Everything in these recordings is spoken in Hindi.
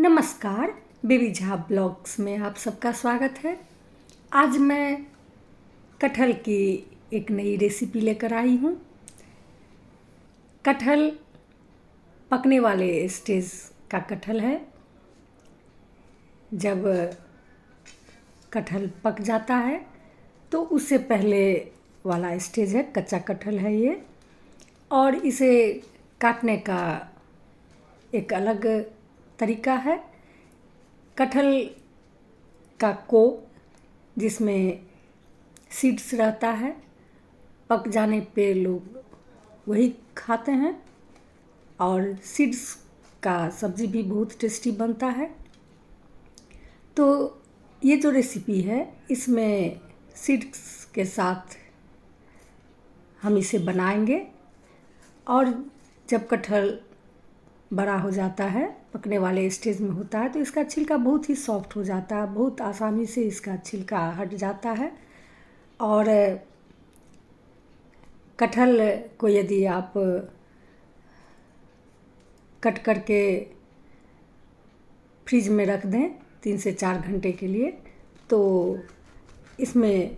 नमस्कार, बेबी झा ब्लॉग्स में आप सबका स्वागत है। आज मैं कटहल की एक नई रेसिपी लेकर आई हूँ। कटहल पकने वाले स्टेज का कटहल है। जब कटहल पक जाता है तो उससे पहले वाला स्टेज है, कच्चा कटहल है ये। और इसे काटने का एक अलग तरीका है। कटहल का जिसमें सीड्स रहता है, पक जाने पे लोग वही खाते हैं और सीड्स का सब्ज़ी भी बहुत टेस्टी बनता है। तो ये जो रेसिपी है इसमें सीड्स के साथ हम इसे बनाएंगे। और जब कटहल बड़ा हो जाता है, पकने वाले स्टेज में होता है, तो इसका छिलका बहुत ही सॉफ्ट हो जाता है, बहुत आसानी से इसका छिलका हट जाता है। और कटहल को यदि आप कट करके फ्रिज में रख दें 3 से 4 घंटे के लिए, तो इसमें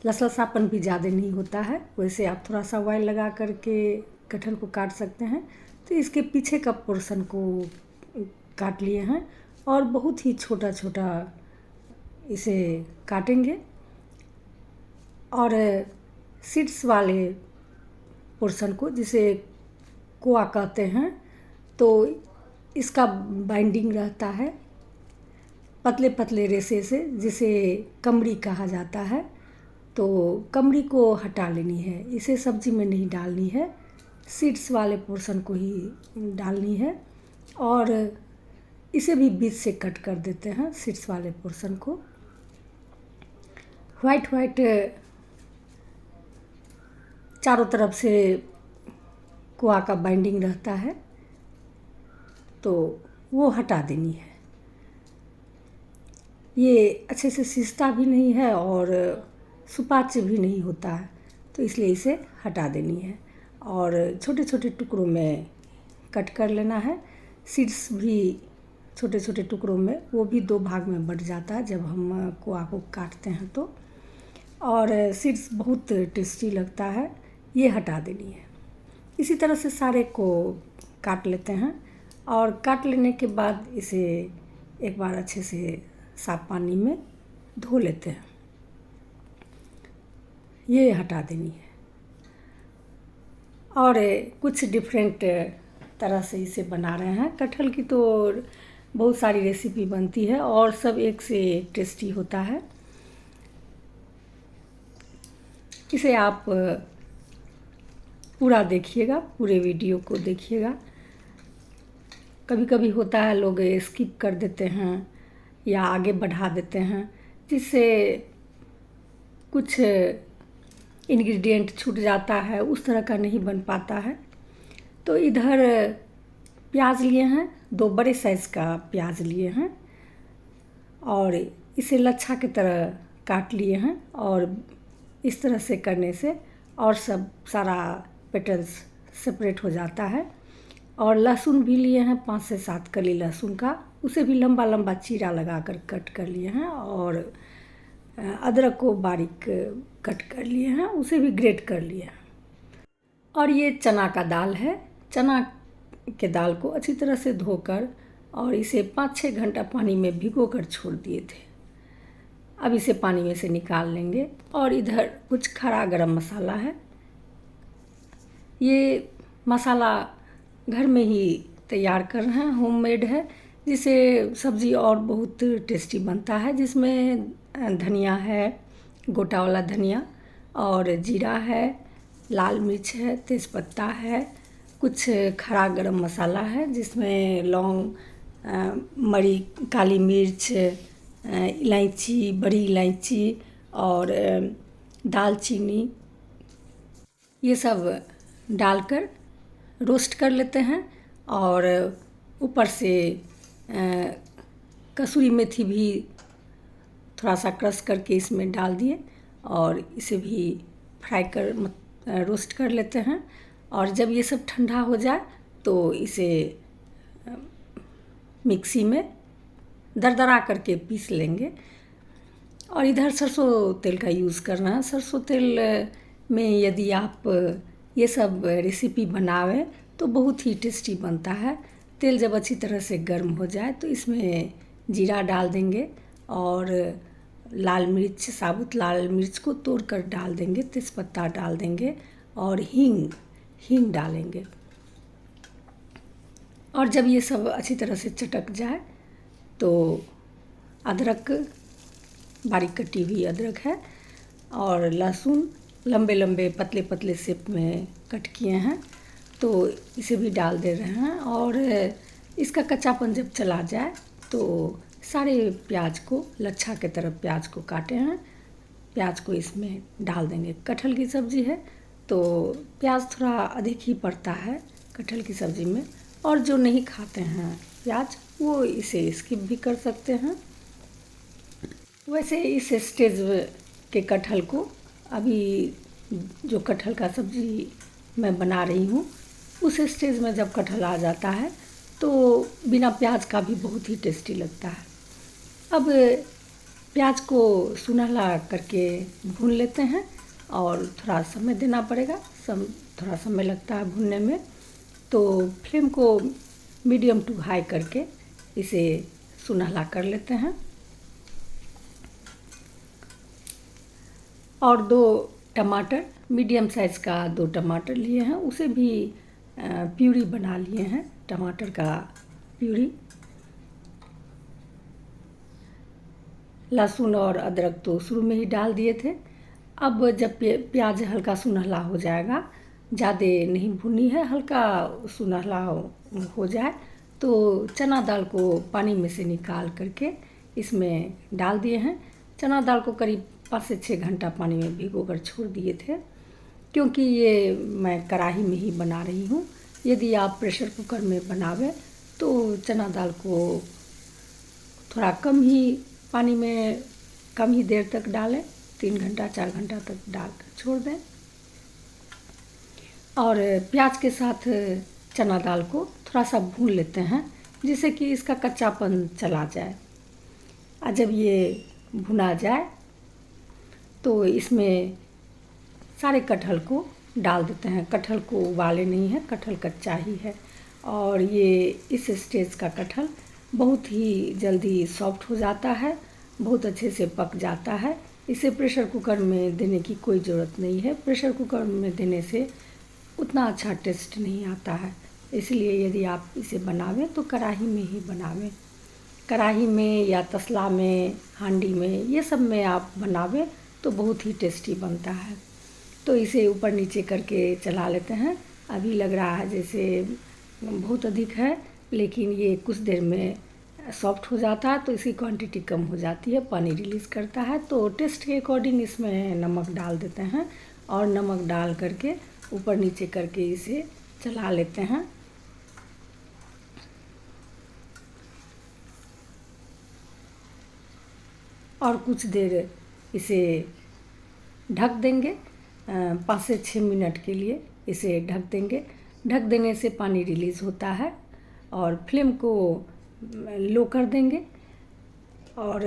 लसलसापन भी ज़्यादा नहीं होता है। वैसे आप थोड़ा सा ऑयल लगा करके कटहल को काट सकते हैं। तो इसके पीछे का पोर्शन को काट लिए हैं और बहुत ही छोटा छोटा इसे काटेंगे। और सीड्स वाले पोर्शन को, जिसे कोआ कहते हैं, तो इसका बाइंडिंग रहता है पतले पतले रेशे से, जिसे कमड़ी कहा जाता है। तो कमड़ी को हटा लेनी है, इसे सब्जी में नहीं डालनी है, सीड्स वाले पोर्शन को ही डालनी है। और इसे भी बीच से कट कर देते हैं, सीड्स वाले पोर्शन को। वाइट चारों तरफ से कोआ का बाइंडिंग रहता है, तो वो हटा देनी है। ये अच्छे से सिसता भी नहीं है और सुपाच्य भी नहीं होता है, तो इसलिए इसे हटा देनी है और छोटे छोटे टुकड़ों में कट कर लेना है। सीड्स भी छोटे छोटे टुकड़ों में, वो भी 2 भाग में बट जाता है जब हम कोआ को काटते हैं तो। और सीड्स बहुत टेस्टी लगता है, ये हटा देनी है। इसी तरह से सारे को काट लेते हैं और काट लेने के बाद इसे एक बार अच्छे से साफ पानी में धो लेते हैं, ये हटा देनी है। और कुछ डिफरेंट तरह से इसे बना रहे हैं। कटहल की तो बहुत सारी रेसिपी बनती है और सब एक से एक टेस्टी होता है। इसे आप पूरा देखिएगा, पूरे वीडियो को देखिएगा। कभी कभी होता है लोग स्किप कर देते हैं या आगे बढ़ा देते हैं, जिससे कुछ इंग्रेडिएंट छूट जाता है, उस तरह का नहीं बन पाता है। तो इधर प्याज लिए हैं, 2 बड़े साइज़ का प्याज लिए हैं और इसे लच्छा की तरह काट लिए हैं। और इस तरह से करने से और सब सारा पेटल्स सेपरेट हो जाता है। और लहसुन भी लिए हैं, 5 से 7 कली लहसुन का, उसे भी लंबा लंबा चीरा लगा कर कट कर लिए हैं। और अदरक को बारीक कट कर लिए हैं, उसे भी ग्रेट कर लिए हैं। और ये चना का दाल है। चना के दाल को अच्छी तरह से धोकर और इसे 5-6 घंटा पानी में भिगो कर छोड़ दिए थे। अब इसे पानी में से निकाल लेंगे। और इधर कुछ खड़ा गरम मसाला है। ये मसाला घर में ही तैयार कर रहे हैं, होममेड है, जिससे सब्ज़ी और बहुत टेस्टी बनता है। जिसमें धनिया है, गोटा वाला धनिया, और जीरा है, लाल मिर्च है, तेज़पत्ता है, कुछ खड़ा गरम मसाला है, जिसमें लौंग, मरी, काली मिर्च, इलायची, बड़ी इलायची और दालचीनी, ये सब डालकर रोस्ट कर लेते हैं। और ऊपर से कसूरी मेथी भी थोड़ा सा क्रश करके इसमें डाल दिए और इसे भी फ्राई कर रोस्ट कर लेते हैं। और जब ये सब ठंडा हो जाए तो इसे मिक्सी में दरदरा करके पीस लेंगे। और इधर सरसों तेल का यूज़ करना है। सरसों तेल में यदि आप ये सब रेसिपी बनावें तो बहुत ही टेस्टी बनता है। तेल जब अच्छी तरह से गर्म हो जाए तो इसमें जीरा डाल देंगे और लाल मिर्च, साबुत लाल मिर्च को तोड़कर डाल देंगे, तेज़पत्ता डाल देंगे और हींग डालेंगे। और जब ये सब अच्छी तरह से चटक जाए तो अदरक, बारीक कटी हुई अदरक है, और लहसुन लंबे लंबे पतले पतले शेप में कट किए हैं तो इसे भी डाल दे रहे हैं। और इसका कच्चापन जब चला जाए तो सारे प्याज को लच्छा के तरह प्याज को काटे हैं, प्याज को इसमें डाल देंगे। कटहल की सब्ज़ी है तो प्याज थोड़ा अधिक ही पड़ता है कटहल की सब्ज़ी में, और जो नहीं खाते हैं प्याज वो इसे स्किप भी कर सकते हैं। वैसे इस स्टेज के कटहल को, अभी जो कटहल का सब्ज़ी मैं बना रही हूँ उस स्टेज में जब कटहल आ जाता है तो बिना प्याज का भी बहुत ही टेस्टी लगता है। अब प्याज को सुनहला करके भून लेते हैं और थोड़ा समय देना पड़ेगा, थोड़ा समय लगता है भूनने में। तो फ्लेम को मीडियम टू हाई करके इसे सुनहला कर लेते हैं। और 2 टमाटर, मीडियम साइज़ का 2 टमाटर लिए हैं, उसे भी प्यूरी बना लिए हैं, टमाटर का प्यूरी। लहसुन और अदरक तो शुरू में ही डाल दिए थे। अब जब प्याज हल्का सुनहला हो जाएगा, ज़्यादा नहीं भुनी है, हल्का सुनहला हो जाए तो चना दाल को पानी में से निकाल करके इसमें डाल दिए हैं। चना दाल को करीब 5 से 6 घंटा पानी में भिगोकर छोड़ दिए थे, क्योंकि ये मैं कढ़ाई में ही बना रही हूँ। यदि आप प्रेशर कुकर में बनावें तो चना दाल को थोड़ा कम ही पानी में कम ही देर तक डालें, 3 घंटा 4 घंटा तक डाल कर छोड़ दें। और प्याज के साथ चना दाल को थोड़ा सा भून लेते हैं जिससे कि इसका कच्चापन चला जाए। और जब ये भुना जाए तो इसमें सारे कटहल को डाल देते हैं। कटहल को उबाले नहीं है, कटहल कच्चा ही है। और ये इस स्टेज का कटहल बहुत ही जल्दी सॉफ्ट हो जाता है, बहुत अच्छे से पक जाता है। इसे प्रेशर कुकर में देने की कोई ज़रूरत नहीं है। प्रेशर कुकर में देने से उतना अच्छा टेस्ट नहीं आता है, इसलिए यदि आप इसे बनावें तो कढ़ाई में ही बनावें। कढ़ाई में या तसला में, हांडी में, ये सब में आप बनावें तो बहुत ही टेस्टी बनता है। तो इसे ऊपर नीचे करके चला लेते हैं। अभी लग रहा है जैसे बहुत अधिक है, लेकिन ये कुछ देर में सॉफ्ट हो जाता है तो इसकी क्वांटिटी कम हो जाती है, पानी रिलीज़ करता है। तो टेस्ट के अकॉर्डिंग इसमें नमक डाल देते हैं और नमक डाल करके ऊपर नीचे करके इसे चला लेते हैं। और कुछ देर इसे ढक देंगे, 5 से 6 मिनट के लिए इसे ढक देंगे। ढक देने से पानी रिलीज़ होता है और फ्लेम को लो कर देंगे और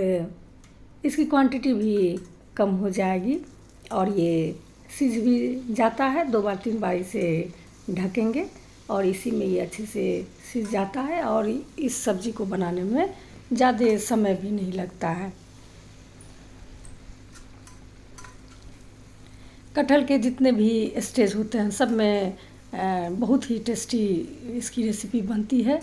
इसकी क्वांटिटी भी कम हो जाएगी और ये सिज भी जाता है। 2 बार 3 बार इसे ढकेंगे और इसी में ये अच्छे से सिज जाता है और इस सब्ज़ी को बनाने में ज़्यादा समय भी नहीं लगता है। कटहल के जितने भी स्टेज होते हैं सब में बहुत ही टेस्टी इसकी रेसिपी बनती है।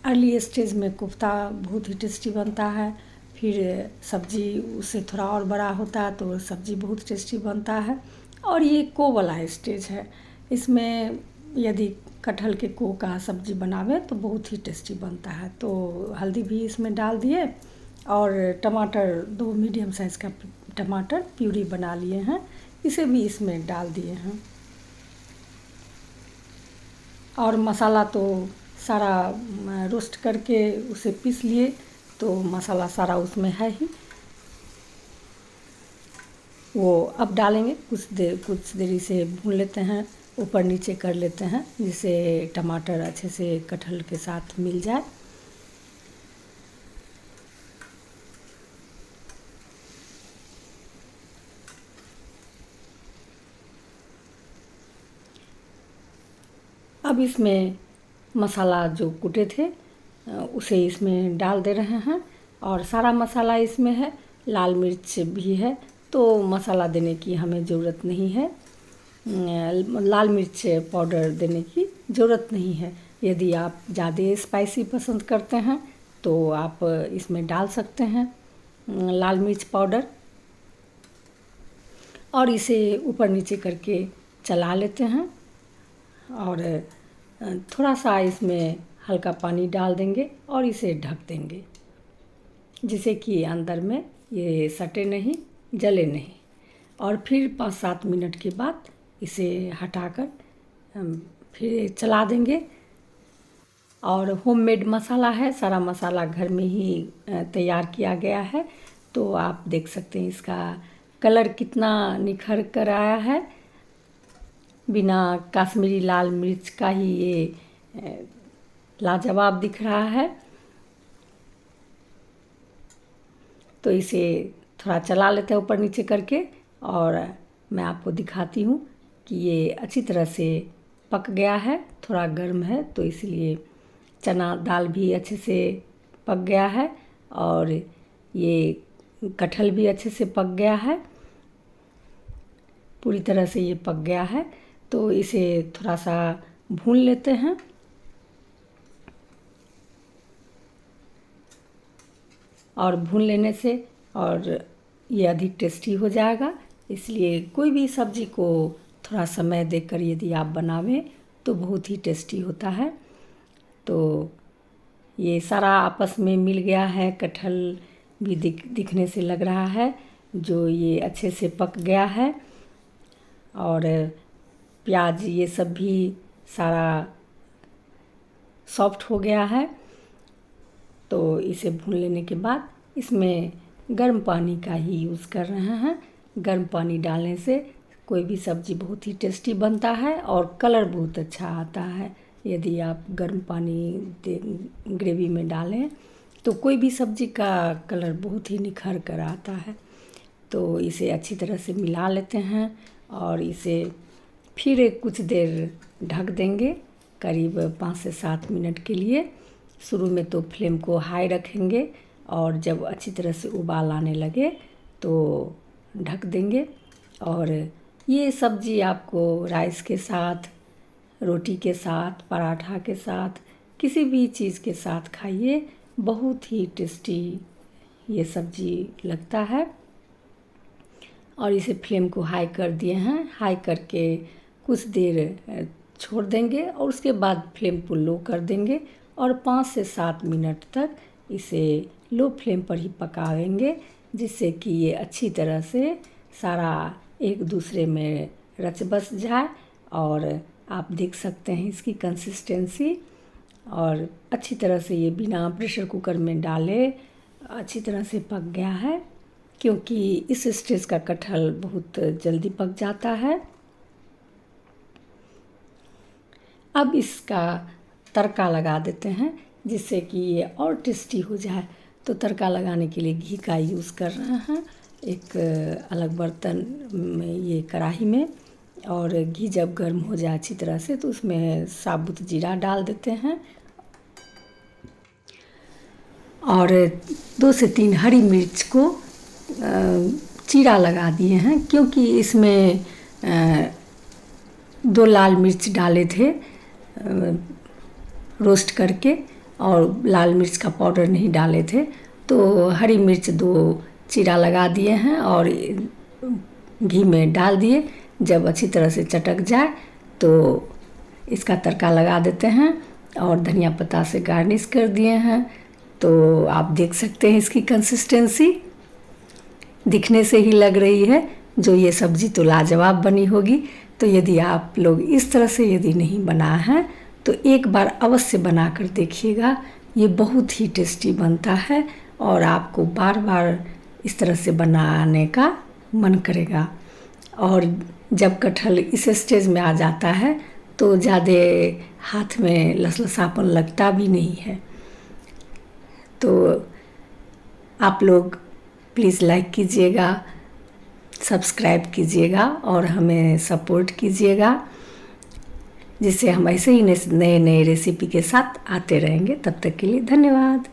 अर्ली स्टेज में कोफ्ता बहुत ही टेस्टी बनता है, फिर सब्ज़ी उससे थोड़ा और बड़ा होता है तो सब्ज़ी बहुत टेस्टी बनता है। और ये को वाला स्टेज है, इसमें यदि कटहल के को का सब्ज़ी बनावे तो बहुत ही टेस्टी बनता है। तो हल्दी भी इसमें डाल दिए और टमाटर 2 मीडियम साइज़ का टमाटर प्यूरी बना लिए हैं, इसे भी इसमें डाल दिए हैं। और मसाला तो सारा रोस्ट करके उसे पीस लिए तो मसाला सारा उसमें है ही, वो अब डालेंगे। कुछ देर इसे भून लेते हैं, ऊपर नीचे कर लेते हैं जिससे टमाटर अच्छे से कटहल के साथ मिल जाए। अब इसमें मसाला जो कूटे थे उसे इसमें डाल दे रहे हैं और सारा मसाला इसमें है, लाल मिर्च भी है, तो मसाला देने की हमें ज़रूरत नहीं है, लाल मिर्च पाउडर देने की ज़रूरत नहीं है। यदि आप ज़्यादा स्पाइसी पसंद करते हैं तो आप इसमें डाल सकते हैं लाल मिर्च पाउडर, और इसे ऊपर नीचे करके चला लेते हैं और थोड़ा सा इसमें हल्का पानी डाल देंगे और इसे ढक देंगे, जिससे कि अंदर में ये सटे नहीं, जले नहीं। और फिर 5-7 मिनट के बाद इसे हटाकर फिर चला देंगे। और होममेड मसाला है, सारा मसाला घर में ही तैयार किया गया है, तो आप देख सकते हैं इसका कलर कितना निखर कर आया है। बिना कश्मीरी लाल मिर्च का ही ये लाजवाब दिख रहा है। तो इसे थोड़ा चला लेते हैं ऊपर नीचे करके, और मैं आपको दिखाती हूँ कि ये अच्छी तरह से पक गया है। थोड़ा गर्म है तो इसलिए चना दाल भी अच्छे से पक गया है और ये कटहल भी अच्छे से पक गया है, पूरी तरह से ये पक गया है। तो इसे थोड़ा सा भून लेते हैं और भून लेने से और ये अधिक टेस्टी हो जाएगा। इसलिए कोई भी सब्ज़ी को थोड़ा समय देकर यदि आप बनावें तो बहुत ही टेस्टी होता है। तो ये सारा आपस में मिल गया है, कटहल भी दिखने से लग रहा है जो ये अच्छे से पक गया है, और प्याज ये सब भी सारा सॉफ्ट हो गया है। तो इसे भून लेने के बाद इसमें गर्म पानी का ही यूज़ कर रहे हैं। गर्म पानी डालने से कोई भी सब्ज़ी बहुत ही टेस्टी बनता है और कलर बहुत अच्छा आता है। यदि आप गर्म पानी ग्रेवी में डालें तो कोई भी सब्ज़ी का कलर बहुत ही निखर कर आता है। तो इसे अच्छी तरह से मिला लेते हैं और इसे फिर कुछ देर ढक देंगे, करीब 5 से 7 मिनट के लिए। शुरू में तो फ्लेम को हाई रखेंगे और जब अच्छी तरह से उबाल आने लगे तो ढक देंगे। और ये सब्ज़ी आपको राइस के साथ, रोटी के साथ, पराठा के साथ, किसी भी चीज़ के साथ खाइए, बहुत ही टेस्टी ये सब्ज़ी लगता है। और इसे फ्लेम को हाई कर दिए हैं, हाई करके कुछ देर छोड़ देंगे और उसके बाद फ्लेम को लो कर देंगे और 5 से 7 मिनट तक इसे लो फ्लेम पर ही पकाएंगे, जिससे कि ये अच्छी तरह से सारा एक दूसरे में रच बस जाए। और आप देख सकते हैं इसकी कंसिस्टेंसी, और अच्छी तरह से ये बिना प्रेशर कुकर में डाले अच्छी तरह से पक गया है, क्योंकि इस स्टेज का कटहल बहुत जल्दी पक जाता है। अब इसका तड़का लगा देते हैं, जिससे कि ये और टेस्टी हो जाए। तो तड़का लगाने के लिए घी का यूज़ कर रहे हैं एक अलग बर्तन में, ये कढ़ाई में। और घी जब गर्म हो जाए अच्छी तरह से तो उसमें साबुत जीरा डाल देते हैं और 2 से 3 हरी मिर्च को चीरा लगा दिए हैं, क्योंकि इसमें 2 लाल मिर्च डाले थे रोस्ट करके और लाल मिर्च का पाउडर नहीं डाले थे। तो हरी मिर्च 2 चीरा लगा दिए हैं और घी में डाल दिए। जब अच्छी तरह से चटक जाए तो इसका तड़का लगा देते हैं और धनिया पत्ता से गार्निश कर दिए हैं। तो आप देख सकते हैं इसकी कंसिस्टेंसी दिखने से ही लग रही है जो ये सब्ज़ी तो लाजवाब बनी होगी। तो यदि आप लोग इस तरह से यदि नहीं बनाए हैं तो एक बार अवश्य बना कर देखिएगा, ये बहुत ही टेस्टी बनता है और आपको बार बार इस तरह से बनाने का मन करेगा। और जब कटहल इस स्टेज में आ जाता है तो ज़्यादा हाथ में लसलसापन लगता भी नहीं है। तो आप लोग प्लीज़ लाइक कीजिएगा, सब्सक्राइब कीजिएगा और हमें सपोर्ट कीजिएगा। जिससे हम ऐसे ही नए नए रेसिपी के साथ आते रहेंगे। तब तक के लिए धन्यवाद।